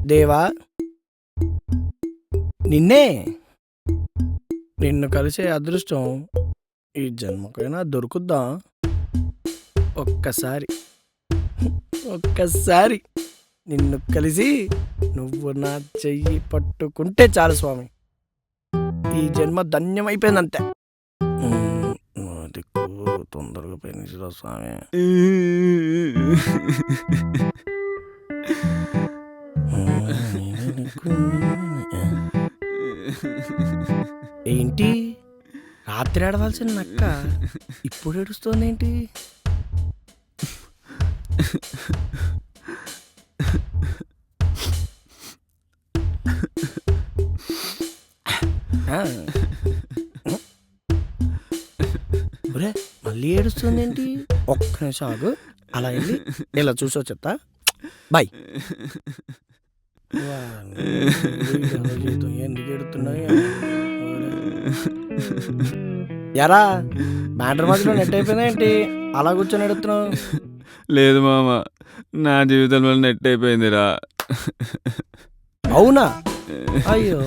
దేవా, నిన్ను కలిసే అదృష్టం ఈ జన్మకైనా దొరుకుద్దా? ఒక్కసారి నిన్ను కలిసి నువ్వు నా చెయ్యి పట్టుకుంటే చాలు స్వామి, ఈ జన్మ ధన్యమైపోయిందంతే. దిక్కు తొందరగా పెనిసిరా స్వామి. ఏంటి రాత్రి ఆడవలసిన నక్క ఇప్పుడు ఏడుస్తోందేంటి? ఒరే మళ్ళీ ఏడుస్తుందేంటి? ఒక్క నిమిషం ఆగు, అలా వెళ్ళి ఇలా చూసో చెప్తా. బాయ్. ఎందుకు ఎడుతున్నాయి ఎరా? మ్యాటర్ మధ్యలో నెట్ అయిపోయిందా ఏంటి? అలా కూర్చొని ఎడుతున్నావు? లేదు మామ, నా జీవితంలో నెట్ అయిపోయిందిరా. అవునా? అయ్యో,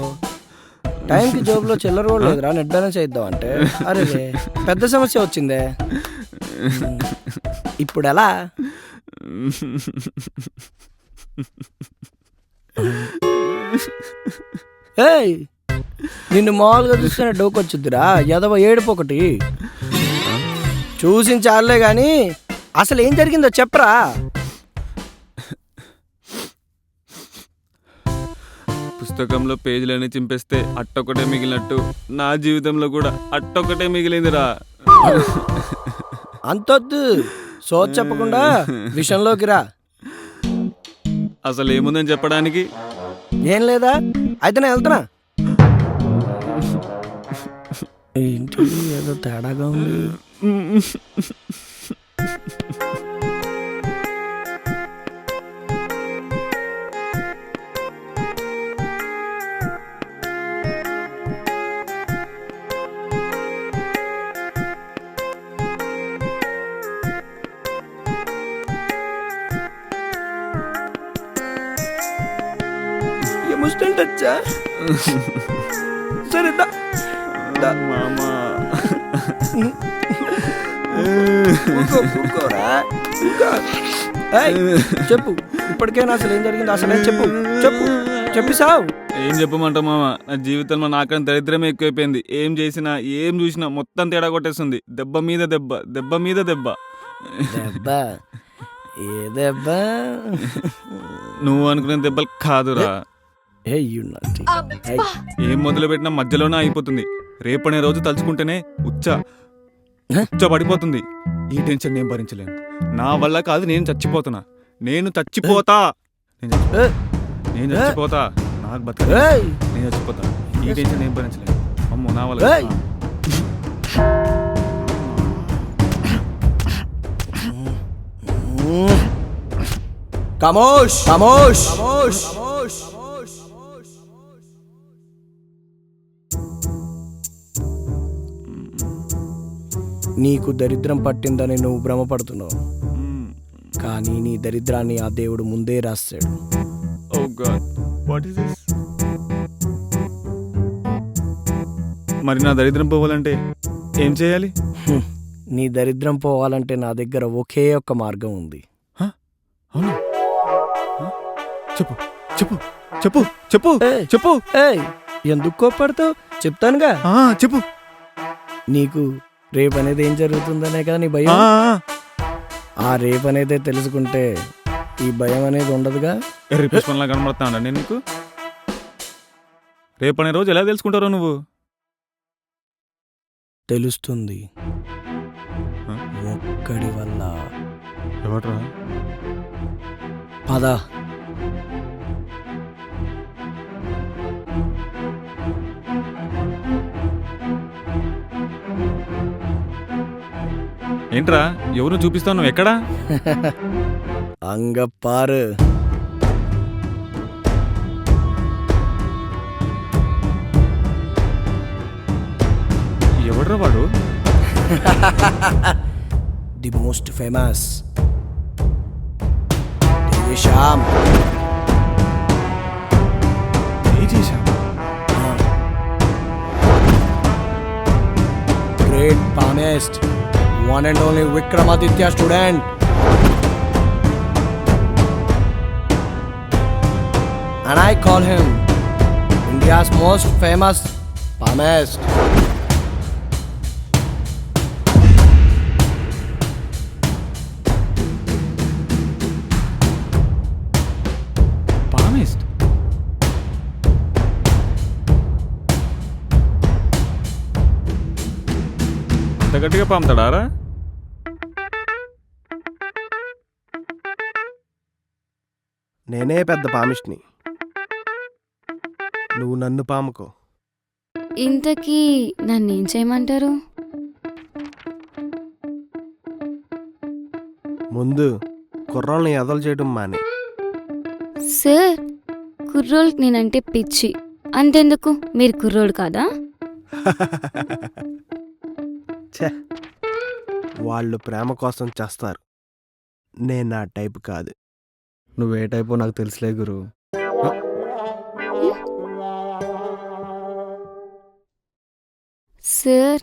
టైంకి జోబులో చిల్లర కూడా లేదురా, నెట్ బ్యాలెన్స్ చేద్దాం అంటే. అరే పెద్ద సమస్య వచ్చిందే, ఇప్పుడు ఎలా? ఏయ్, నిన్ను మామూలుగా చూస్తేనే డోకొచ్చుద్దిరా, ఎదవ ఏడుపు ఒకటి. చూసించాలే గాని అసలు ఏం జరిగిందో చెప్పరా? పుస్తకంలో పేజీలన్నీ చింపేస్తే అట్టొక్కటే మిగిలినట్టు నా జీవితంలో కూడా అట్టొక్కటే మిగిలిందిరా. అంతొద్దు, సోచ్ చెప్పకుండా విషయంలోకి రా. అసలు ఏముందని చెప్పడానికి? ఏం లేదా? అయితే నేను వెళ్తున్నా. ఏంటి ఏదో తేడాగా ఉంది? ఎమోషనల్ టచ్చా? సరే మామా, చెప్పు, ఇప్పటికైనా అసలు ఏం జరిగింది? అసలు చెప్పు చెప్పు చెప్పి సావు. ఏం చెప్పమంటావు మామ, నా జీవితంలో నాకన్నా దరిద్రమే ఎక్కువైపోయింది. ఏం చేసినా ఏం చూసినా మొత్తం తేడా కొట్టేస్తుంది. దెబ్బ మీద దెబ్బ, దెబ్బ మీద దెబ్బ. దెబ్బ? ఏ దెబ్బ? నువ్వు అనుకునే దెబ్బలు కాదురా. ఏం మొదలు పెట్టినా మధ్యలోనే అయిపోతుంది. రేపనే రోజు తలుచుకుంటేనే ఉచ్చ పడిపోతుంది. ఈ టెన్షన్ నేను భరించలేను. నా వల్ల కాదు, నేను చచ్చిపోతున్నా. నేను చచ్చిపోతా. నాకు బతక, నేను చచ్చిపోతా. ఈ టెన్షన్ నేను భరించలేను. అమ్మో, నా వల్ల. ఖమోష్ ఖమోష్ ఖమోష్. నీకు దరిద్రం పట్టిందని నువ్వు భ్రమపడుతున్నావు, కానీ నీ దరిద్రాన్ని ఆ దేవుడు ముందే రాస్తాడు. Oh God, what is this? మరి నా దరిద్రం పోవాలంటే ఏం చేయాలి? నీ దరిద్రం పోవాలంటే నా దగ్గర ఒకే ఒక్క మార్గం ఉంది. అవునా? చెప్పు చెప్పు చెప్పు చెప్పు చెప్పు. ఎందుకు కోప్పడతావు? చెప్తానుగా. చెప్పు. నీకు రేపు అనేది ఏం జరుగుతుందనే కదా నీ భయం. ఆ రేపు అనేది తెలుసుకుంటే ఈ భయం అనేది ఉండదుగా. రిపేషన్లా కనబడతాను నేను నీకు. రేపు అనే రోజు ఎలా తెలుసుకుంటారో నువ్వు? తెలుస్తుంది, ఒక్కడి వల్ల. ఎవట్రా? పద. ఏంట్రా, ఎవరు చూపిస్తావు? నువ్వు ఎక్కడా? అంగపారు. ఎవడ్రా వాడు? The most famous Shyam. palmist, one and only Vikramaditya student. And I call him India's most famous palmist. Palmist అంత గట్టిగా పాముతాడారా? నేనే పెద్ద పామిష్ని, నువ్వు నన్ను పాముకో. ఇంతకీ నన్నేం చేయమంటారు? ముందు కుర్రాళ్ళని ఎదలు చేయడం మానే. సార్, కుర్రోళ్ళకి నేనంటే పిచ్చి. అంతెందుకు, మీరు కుర్రోడు కాదా? ఛే, వాళ్ళు ప్రేమ కోసం చేస్తారు, నేను నా టైప్ కాదు. నువ్వే టైపో నాకు తెలుసులే గురు. సార్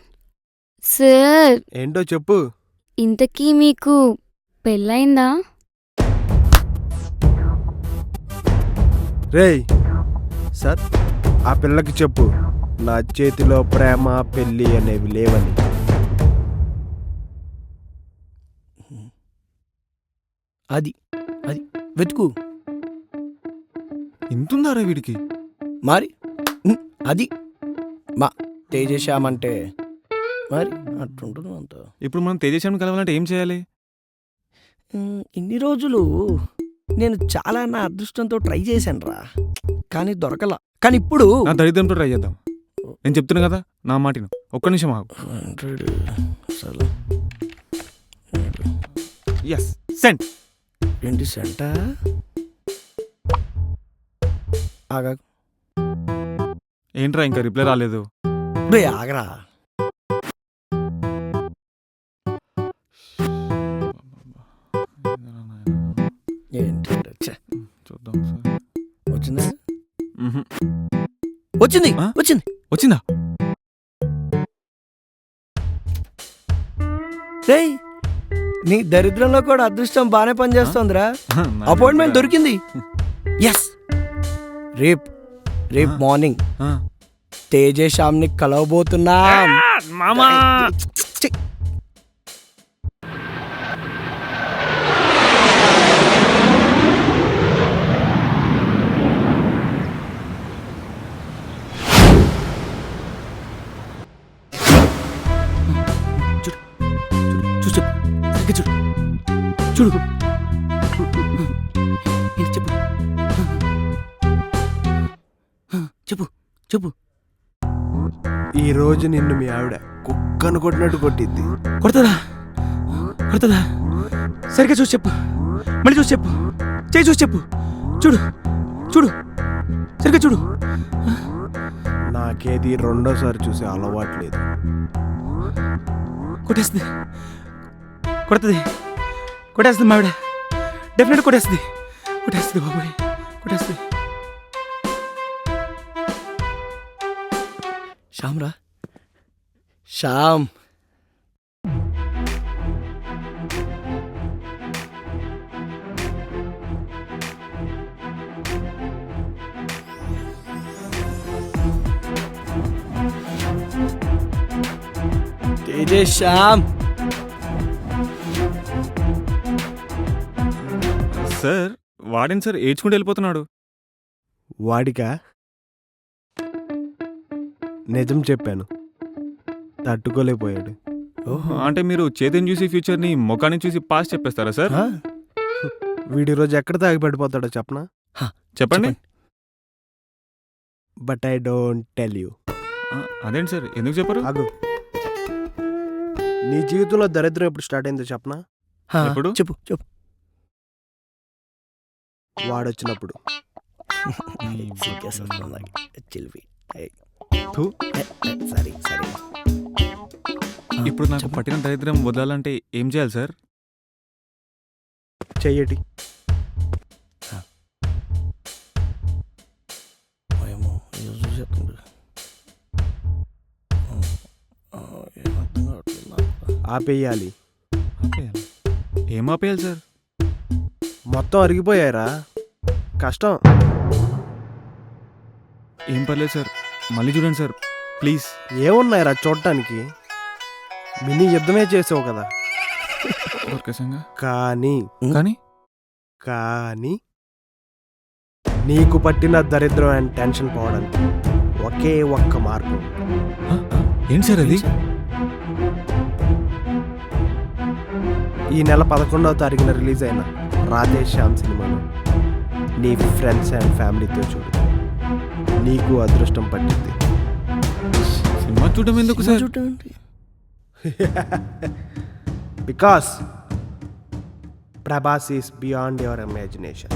సార్, ఏంటో చెప్పు. ఇంతకీ మీకు పెళ్ళయిందా? రేయ్ సార్, ఆ పిల్లకి చెప్పు నా చేతిలో ప్రేమ పెళ్ళి అనేవి లేవని. అది అది వెతుకు. ఇంతుందారా వీడికి? మరి అది మా తేజేశామంటే మరి అట్టుంటుంది అంత. ఇప్పుడు మనం తేజస్వామిని కలవాలంటే ఏం చేయాలి? ఇన్ని రోజులు నేను చాలా నా అదృష్టంతో ట్రై చేశాను రా, కానీ దొరకలా. కానీ ఇప్పుడు నా దరిద్రంతో ట్రై చేద్దాం. నేను చెప్తున్నా కదా, నా మాటిను. ఒక్క నిమిషం ఆగు. Yes, send. ఏంటి సెంట? ఆగా, ఏంట్రా ఇంకా రిప్లై రాలేదు? బే ఆగరా. ఏంటి చూద్దాం సార్. వచ్చిందా? మ్హూ. వచ్చింది ఆ? వచ్చింది. వచ్చిందా? రేయ్, నీ దరిద్రంలో కూడా అదృష్టం బాగానే పనిచేస్తోందిరా. అపాయింట్మెంట్ దొరికింది. ఎస్, రేపు మార్నింగ్ తేజేశామ్ని కలవబోతున్నాం. మామా చూడు ఏంటి చెప్పు చెప్పు చెప్పు. ఈ రోజు నిన్ను మీ ఆవిడ కుక్కను కొట్టినట్టు కొట్టిద్ది. కొడుతుందా? కొడుతుందా? సరిగ్గా చూసి చెప్పు, మళ్ళీ చూసి చెప్పు, చేయి చూసి చెప్పు. చూడు చూడు, సరిగ్గా చూడు. నాకేది రెండోసారి చూసే అలవాట్లేదు. కొట్టేస్తుంది, కొడుతుంది, కొట్టేస్తుంది మావిడ. డెఫినెట్ కొట్టేస్తుంది, కొట్టేస్తుంది బాబాయ్, కొట్టేస్తుంది. శ్యామ్ రా, శ్యామ్. తేజేష్, శ్యామ్. సార్, వాడేంటి సార్ ఏడ్చుకుంటూ వెళ్ళిపోతున్నాడు? వాడికా? నిజం చెప్పాను, తట్టుకోలేకపోయాడు. అంటే మీరు చేతిని చూసి ఫ్యూచర్ని, ముఖాన్ని చూసి పాస్ట్ చెప్పేస్తారా సార్? వీడి రోజు ఎక్కడ తాగి పడిపోతాడో చెప్పనా? చెప్పండి. But I don't tell you. అదేంటి సార్, ఎందుకు చెప్పరు? ఆగు, నీ జీవితంలో దరిద్రం ఎప్పుడు స్టార్ట్ అయిందో చెప్పనా? ఎప్పుడు? చెప్పు చెప్పు. వాడొచ్చినప్పుడు. సరే సరే. ఇప్పుడు నాకు పట్టిన దరిద్రం వదలాలంటే ఏం చేయాలి సార్? చెయ్యటి. ఏమో, ఏం అర్థం కావట్లేదు నాకు. ఆపేయాలి. ఆపేయాలి. ఏం ఆపేయాలి సార్? మొత్తం అరిగిపోయారా, కష్టం. ఏం పర్లేదు సార్, మళ్ళీ చూడండి సార్ ప్లీజ్. ఏమున్నాయిరా చూడటానికి, మినీ యుద్ధమే చేసావు కదా. దొరికేసంగా. కానీ కానీ కానీ నీకు పట్టిన దరిద్రం అండ్ టెన్షన్ పోవడానికి ఒకే ఒక్క మార్గం. ఆ? ఏంటి సార్ అది? ఈ నెల 11వ తారీఖున రిలీజ్ అయిన రాధే శ్యామ్ సినిమాను నీ ఫ్రెండ్స్ అండ్ ఫ్యామిలీతో చూడు. నీకు అదృష్టం పట్టింది. సినిమా చూడడం ఎందుకు sir? Because Prabhas is beyond your imagination.